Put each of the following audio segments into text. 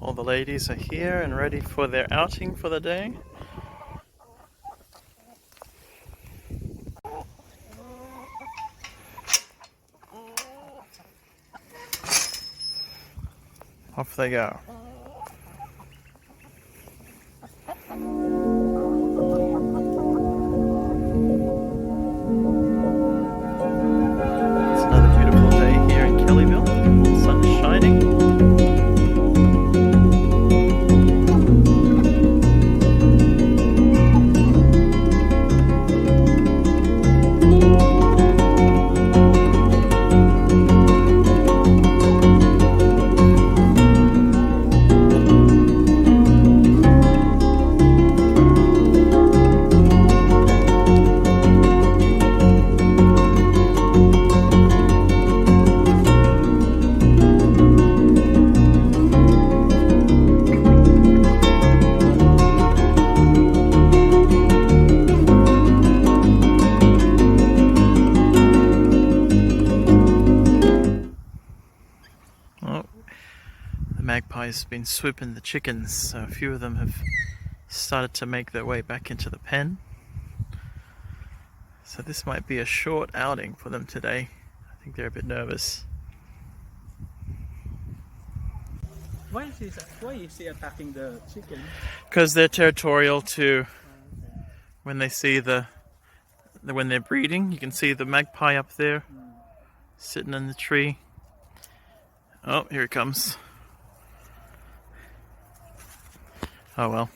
All the ladies are here and ready for their outing for the day. Off they go. It's another beautiful day here in Kellyville. The sun is shining. Oh, the magpie's been swooping the chickens, so a few of them have started to make their way back into the pen. So this might be a short outing for them today. I think they're a bit nervous. Why is he attacking the chicken? Because they're territorial too. When they see when they're breeding, you can see the magpie up there sitting in the tree. Oh, here it comes. Oh well.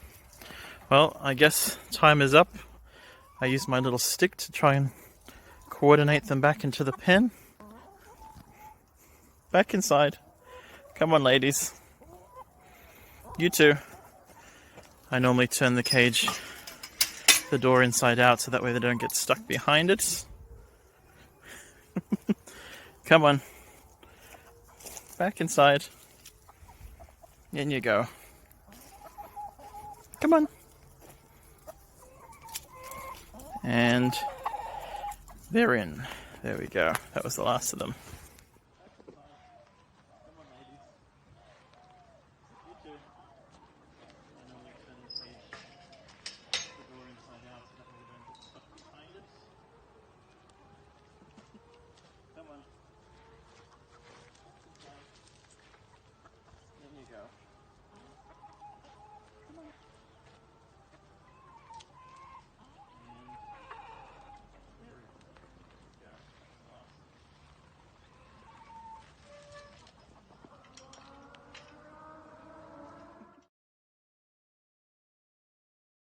Well, I guess time is up. I used my little stick to try and coordinate them back into the pen. Back inside. Come on, ladies. You too. I normally turn the door inside out so that way they don't get stuck behind it. Come on. Back inside. In you go. Come on. And they're in. There we go. That was the last of them.